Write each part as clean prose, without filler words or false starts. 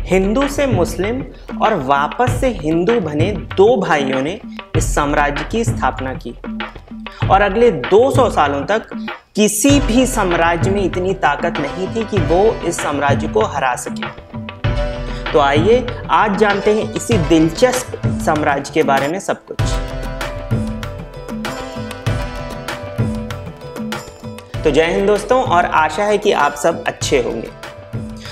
हिंदू से मुस्लिम और वापस से हिंदू बने दो भाइयों ने इस साम्राज्य की स्थापना की और अगले 200 सालों तक किसी भी साम्राज्य में इतनी ताकत नहीं थी कि वो इस साम्राज्य को हरा सके। तो आइए आज जानते हैं इसी दिलचस्प साम्राज्य के बारे में सब कुछ। तो जय हिंद दोस्तों, और आशा है कि आप सब अच्छे होंगे।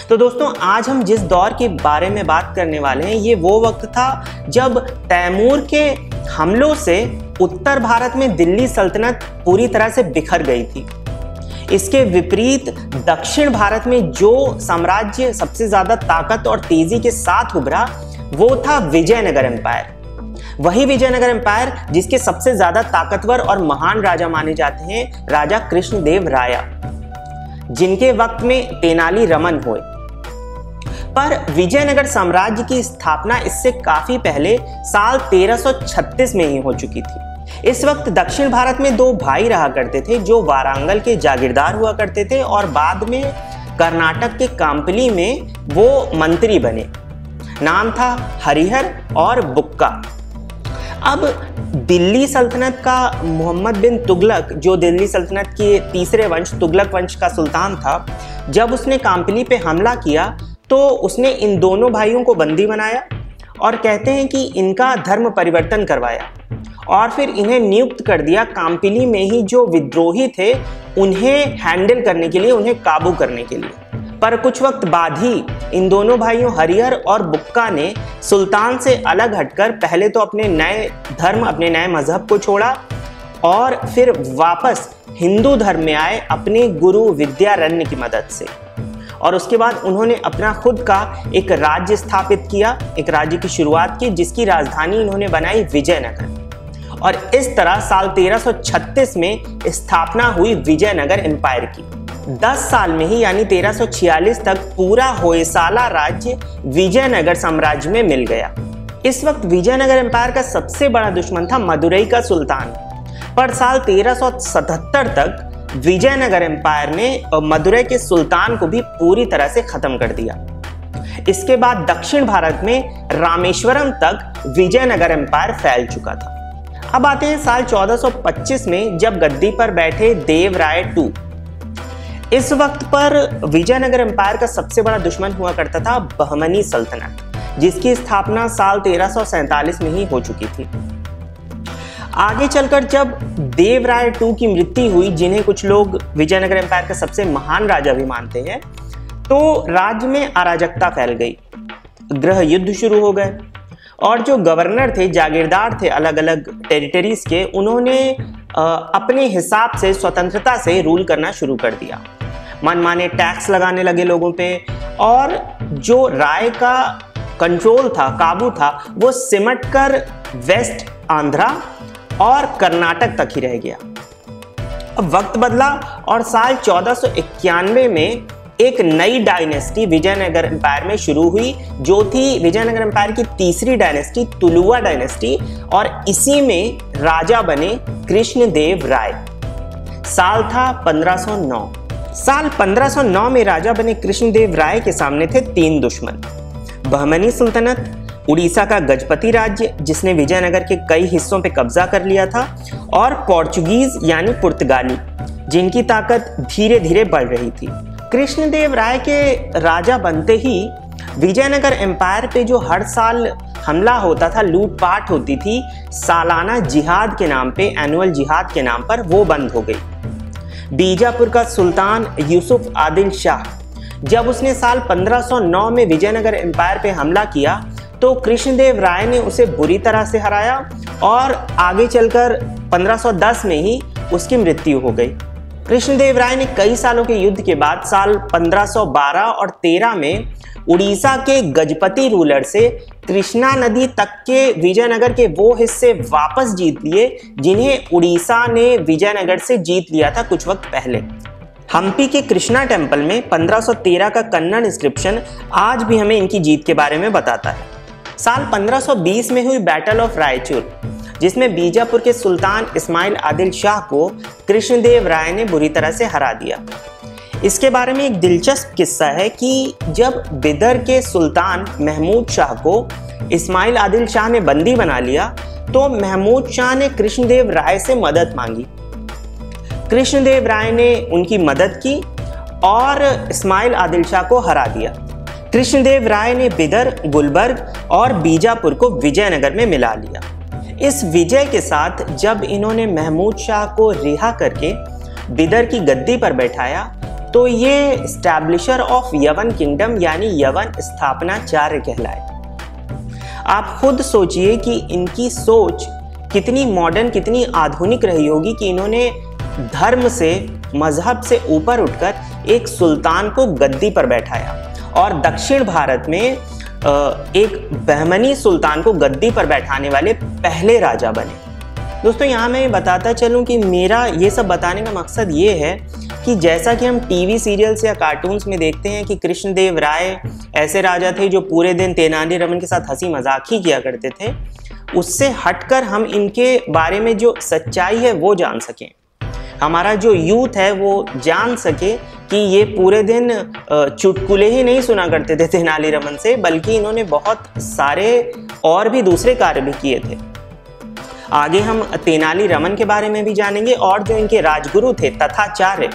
तो दोस्तों, आज हम जिस दौर के बारे में बात करने वाले हैं, ये वो वक्त था जब तैमूर के हमलों से उत्तर भारत में दिल्ली सल्तनत पूरी तरह से बिखर गई थी। इसके विपरीत दक्षिण भारत में जो साम्राज्य सबसे ज्यादा ताकत और तेजी के साथ उभरा वो था विजयनगर एम्पायर। वही विजयनगर एम्पायर जिसके सबसे ज्यादा ताकतवर और महान राजा माने जाते हैं राजा कृष्णदेव राय, जिनके वक्त में तेनाली रमन हुए। पर विजयनगर साम्राज्य की स्थापना इससे काफी पहले साल 1336 में ही हो चुकी थी। इस वक्त दक्षिण भारत में दो भाई रहा करते थे जो वारांगल के जागीरदार हुआ करते थे और बाद में कर्नाटक के कांपली में वो मंत्री बने। नाम था हरिहर और बुक्का। अब दिल्ली सल्तनत का मोहम्मद बिन तुगलक, जो दिल्ली सल्तनत के तीसरे वंश तुगलक वंश का सुल्तान था, जब उसने कांपली पे हमला किया तो उसने इन दोनों भाइयों को बंदी बनाया और कहते हैं कि इनका धर्म परिवर्तन करवाया और फिर इन्हें नियुक्त कर दिया कांपली में ही जो विद्रोही थे उन्हें हैंडल करने के लिए, उन्हें काबू करने के लिए। पर कुछ वक्त बाद ही इन दोनों भाइयों हरिहर और बुक्का ने सुल्तान से अलग हटकर पहले तो अपने नए धर्म, अपने नए मजहब को छोड़ा और फिर वापस हिंदू धर्म में आए अपने गुरु विद्यारण्य की मदद से। और उसके बाद उन्होंने अपना खुद का एक राज्य स्थापित किया, एक राज्य की शुरुआत की जिसकी राजधानी इन्होंने बनाई विजयनगर। और इस तरह साल 1336 में स्थापना हुई विजयनगर एम्पायर की। 10 साल में ही यानी 1346 तक पूरा होयसाला राज्य विजयनगर साम्राज्य में मिल गया। इस वक्त विजयनगर एम्पायर का सबसे बड़ा दुश्मन था मदुरई का सुल्तान। पर साल 1377 तक विजयनगर एम्पायर ने मदुरई के सुल्तान को भी पूरी तरह से खत्म कर दिया। इसके बाद दक्षिण भारत में रामेश्वरम तक विजयनगर एम्पायर फैल चुका था। अब आते हैं साल 1425 में, जब गद्दी पर बैठे देवराय II। इस वक्त पर विजयनगर एम्पायर का सबसे बड़ा दुश्मन हुआ करता था बहमनी सल्तनत, जिसकी स्थापना साल 1347 में ही हो चुकी थी। आगे चलकर जब देवराय II की मृत्यु हुई, जिन्हें कुछ लोग विजयनगर एम्पायर का सबसे महान राजा भी मानते हैं, तो राज्य में अराजकता फैल गई, गृह युद्ध शुरू हो गए और जो गवर्नर थे, जागीरदार थे अलग अलग टेरिटरीज के, उन्होंने अपने हिसाब से स्वतंत्रता से रूल करना शुरू कर दिया। मनमाने टैक्स लगाने लगे लोगों पे और जो राय का कंट्रोल था, काबू था, वो सिमट कर वेस्ट आंध्रा और कर्नाटक तक ही रह गया। अब वक्त बदला और साल 1491 में एक नई डायनेस्टी विजयनगर एम्पायर में शुरू हुई, जो थी विजयनगर एम्पायर की तीसरी डायनेस्टी, तुलुवा डायनेस्टी, और इसी में राजा बने कृष्णदेव राय। साल था 1509। साल 1509 में राजा बने कृष्णदेव राय के सामने थे 3 दुश्मन: बहमनी सुल्तनत, उड़ीसा का गजपति राज्य जिसने विजयनगर के कई हिस्सों पे कब्जा कर लिया था, और पोर्चुगीज यानी पुर्तगाली, जिनकी ताकत धीरे धीरे बढ़ रही थी। कृष्णदेव राय के राजा बनते ही विजयनगर एम्पायर पे जो हर साल हमला होता था, लूटपाट होती थी, सालाना जिहाद के नाम पे, एनुअल जिहाद के नाम पर, वो बंद हो गई। बीजापुर का सुल्तान यूसुफ आदिल शाह, जब उसने साल 1509 में विजयनगर एम्पायर पे हमला किया तो कृष्णदेव राय ने उसे बुरी तरह से हराया और आगे चलकर 1510 में ही उसकी मृत्यु हो गई। कृष्णदेव राय ने कई सालों के युद्ध के बाद साल 1512 और 13 में उड़ीसा के गजपति रूलर से कृष्णा नदी तक के विजयनगर के वो हिस्से वापस जीत लिए जिन्हें उड़ीसा ने विजयनगर से जीत लिया था कुछ वक्त पहले। हम्पी के कृष्णा टेम्पल में 1513 का कन्नड़ इंस्क्रिप्शन आज भी हमें इनकी जीत के बारे में बताता है। साल 1520 में हुई बैटल ऑफ रायचूर, जिसमें बीजापुर के सुल्तान इस्माइल आदिल शाह को कृष्णदेव राय ने बुरी तरह से हरा दिया। इसके बारे में एक दिलचस्प किस्सा है कि जब बिदर के सुल्तान महमूद शाह को इस्माइल आदिल शाह ने बंदी बना लिया तो महमूद शाह ने कृष्णदेव राय से मदद मांगी। कृष्णदेव राय ने उनकी मदद की और इस्माइल आदिल शाह को हरा दिया। कृष्णदेव राय ने बिदर, गुलबर्ग और बीजापुर को विजयनगर में मिला लिया। इस विजय के साथ जब इन्होंने महमूद शाह को रिहा करके बिदर की गद्दी पर बैठाया तो ये स्टैब्लिशर ऑफ यवन किंगडम यानी यवन स्थापनाचार्य कहलाए। आप खुद सोचिए कि इनकी सोच कितनी मॉडर्न, कितनी आधुनिक रही होगी कि इन्होंने धर्म से, मजहब से ऊपर उठकर एक सुल्तान को गद्दी पर बैठाया और दक्षिण भारत में एक बहमनी सुल्तान को गद्दी पर बैठाने वाले पहले राजा बने। दोस्तों यहाँ मैं बताता चलूँ कि मेरा ये सब बताने का मकसद ये है कि जैसा कि हम टीवी सीरियल्स या कार्टून्स में देखते हैं कि कृष्णदेव राय ऐसे राजा थे जो पूरे दिन तेनालीरामन के साथ हंसी मजाक ही किया करते थे, उससे हटकर हम इनके बारे में जो सच्चाई है वो जान सकें, हमारा जो यूथ है वो जान सके कि ये पूरे दिन चुटकुले ही नहीं सुना करते थे तेनालीरामन से, बल्कि इन्होंने बहुत सारे और भी दूसरे कार्य भी किए थे। आगे हम तेनालीरामन के बारे में भी जानेंगे और जो इनके राजगुरु थे तथाचार्य,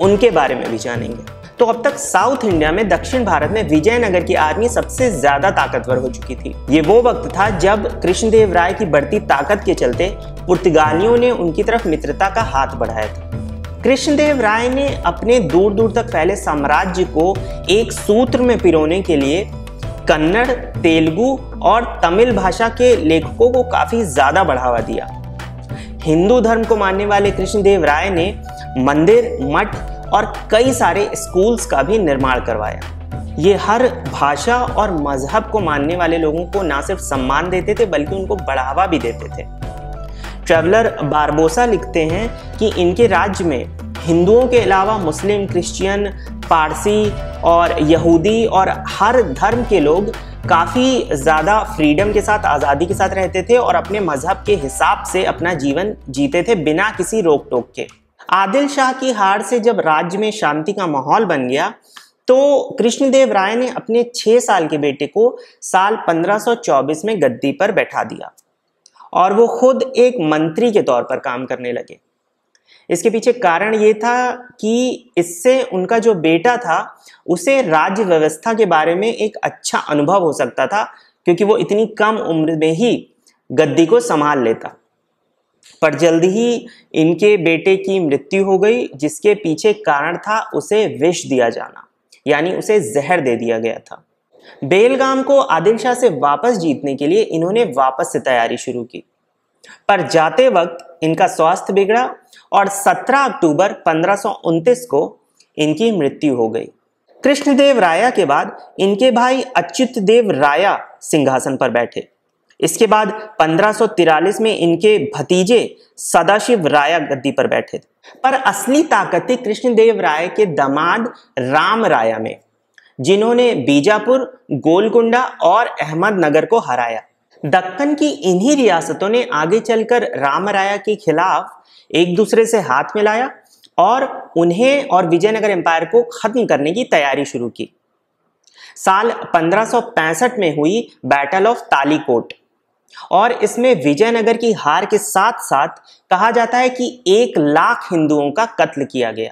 उनके बारे में भी जानेंगे। तो अब तक साउथ इंडिया में, दक्षिण भारत में विजयनगर की आर्मी सबसे ज्यादा ताकतवर हो चुकी थी। ये वो वक्त था जब कृष्णदेव राय की बढ़ती ताकत के चलते पुर्तगालियों ने उनकी तरफ मित्रता का हाथ बढ़ाया था। कृष्णदेव राय ने अपने दूर दूर तक फैले साम्राज्य को एक सूत्र में पिरोने के लिए कन्नड़, तेलुगु और तमिल भाषा के लेखकों को काफी ज्यादा बढ़ावा दिया। हिंदू धर्म को मानने वाले कृष्णदेव राय ने मंदिर, मठ और कई सारे स्कूल्स का भी निर्माण करवाया। ये हर भाषा और मजहब को मानने वाले लोगों को ना सिर्फ सम्मान देते थे बल्कि उनको बढ़ावा भी देते थे। ट्रैवलर बारबोसा लिखते हैं कि इनके राज्य में हिंदुओं के अलावा मुस्लिम, क्रिश्चियन, पारसी और यहूदी और हर धर्म के लोग काफ़ी ज़्यादा फ्रीडम के साथ, आज़ादी के साथ रहते थे और अपने मजहब के हिसाब से अपना जीवन जीते थे बिना किसी रोक टोक के। आदिल शाह की हार से जब राज्य में शांति का माहौल बन गया तो कृष्णदेव राय ने अपने 6 साल के बेटे को साल 1524 में गद्दी पर बैठा दिया और वो खुद एक मंत्री के तौर पर काम करने लगे। इसके पीछे कारण ये था कि इससे उनका जो बेटा था उसे राज्य व्यवस्था के बारे में एक अच्छा अनुभव हो सकता था, क्योंकि वो इतनी कम उम्र में ही गद्दी को संभाल लेता। पर जल्दी ही इनके बेटे की मृत्यु हो गई, जिसके पीछे कारण था उसे विष दिया जाना, यानी उसे जहर दे दिया गया था। बेलगाम को आदिल शाह से वापस जीतने के लिए इन्होंने वापस से तैयारी शुरू की, पर जाते वक्त इनका स्वास्थ्य बिगड़ा और 17 अक्टूबर 1529 को इनकी मृत्यु हो गई। कृष्णदेव राया के बाद इनके भाई अच्युतदेव राया सिंहासन पर बैठे। इसके बाद 1543 में इनके भतीजे सदाशिव राया गद्दी पर बैठे। पर असली ताकत थी कृष्णदेव राय के दामाद राम राया में, जिन्होंने बीजापुर, गोलकुंडा और अहमदनगर को हराया। दक्कन की इन्हीं रियासतों ने आगे चलकर राम राया के खिलाफ एक दूसरे से हाथ मिलाया और उन्हें और विजयनगर एम्पायर को खत्म करने की तैयारी शुरू की। साल 1565 में हुई बैटल ऑफ तालीकोट और इसमें विजयनगर की हार के साथ साथ कहा जाता है कि 1 लाख हिंदुओं का कत्ल किया गया।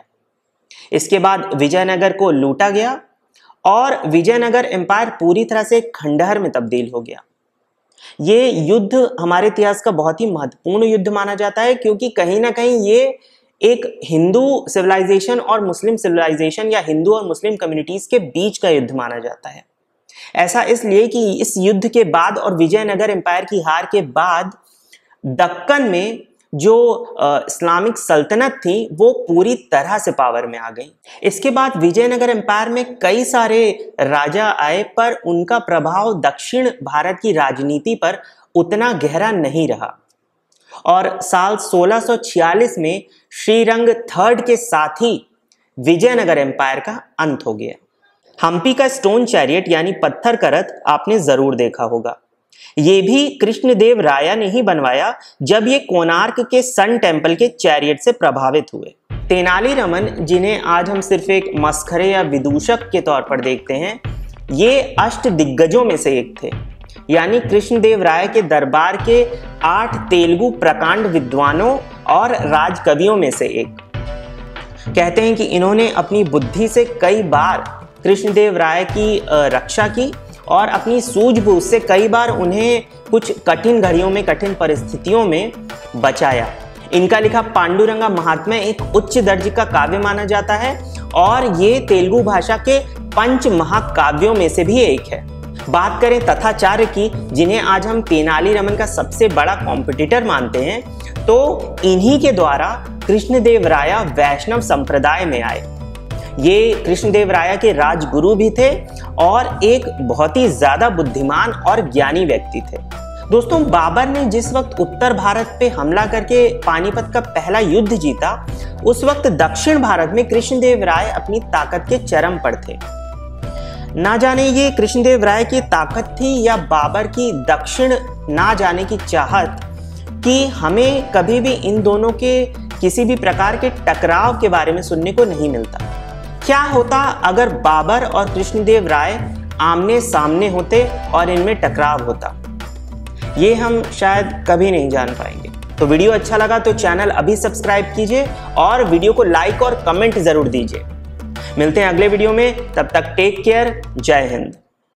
इसके बाद विजयनगर को लूटा गया और विजयनगर एम्पायर पूरी तरह से खंडहर में तब्दील हो गया। ये युद्ध हमारे इतिहास का बहुत ही महत्वपूर्ण युद्ध माना जाता है, क्योंकि कहीं ना कहीं ये एक हिंदू सिविलाइजेशन और मुस्लिम सिविलाइजेशन या हिंदू और मुस्लिम कम्युनिटीज के बीच का युद्ध माना जाता है। ऐसा इसलिए कि इस युद्ध के बाद और विजयनगर एम्पायर की हार के बाद दक्कन में जो इस्लामिक सल्तनत थी वो पूरी तरह से पावर में आ गई। इसके बाद विजयनगर एम्पायर में कई सारे राजा आए, पर उनका प्रभाव दक्षिण भारत की राजनीति पर उतना गहरा नहीं रहा और साल 1646 में श्रीरंग III के साथ ही विजयनगर एम्पायर का अंत हो गया। हम्पी का स्टोन चैरियट यानी पत्थर का रथ आपने जरूर देखा होगा। ये भी कृष्णदेव राय ने ही बनवाया जब ये कोणार्क के सन टेम्पल के चैरियट से प्रभावित हुए। तेनाली रामन, जिन्हें आज हम सिर्फ एक मस्खरे या विदूषक के तौर पर देखते हैं, ये अष्ट दिग्गजों में से एक थे, यानी कृष्णदेव राय के दरबार के 8 तेलुगु प्रकांड विद्वानों और राजकवियों में से एक। कहते हैं कि इन्होंने अपनी बुद्धि से कई बार कृष्णदेव राय की रक्षा की और अपनी सूझबूझ से कई बार उन्हें कुछ कठिन घड़ियों में, कठिन परिस्थितियों में बचाया। इनका लिखा पांडुरंगा महात्म्य एक उच्च दर्जे का काव्य माना जाता है और ये तेलुगु भाषा के 5 महाकाव्यों में से भी एक है। बात करें तथाचार्य की, जिन्हें आज हम तेनाली रामन का सबसे बड़ा कॉम्पिटिटर मानते हैं, तो इन्हीं के द्वारा कृष्णदेव राय वैष्णव संप्रदाय में आए। ये कृष्णदेव राय के राजगुरु भी थे और एक बहुत ही ज्यादा बुद्धिमान और ज्ञानी व्यक्ति थे। दोस्तों, बाबर ने जिस वक्त उत्तर भारत पे हमला करके पानीपत का पहला युद्ध जीता, उस वक्त दक्षिण भारत में कृष्णदेव राय अपनी ताकत के चरम पर थे। ना जाने ये कृष्णदेव राय की ताकत थी या बाबर की दक्षिण ना जाने की चाहत कि हमें कभी भी इन दोनों के किसी भी प्रकार के टकराव के बारे में सुनने को नहीं मिलता। क्या होता अगर बाबर और कृष्णदेव राय आमने सामने होते और इनमें टकराव होता, ये हम शायद कभी नहीं जान पाएंगे। तो वीडियो अच्छा लगा तो चैनल अभी सब्सक्राइब कीजिए और वीडियो को लाइक और कमेंट जरूर दीजिए। मिलते हैं अगले वीडियो में, तब तक टेक केयर, जय हिंद।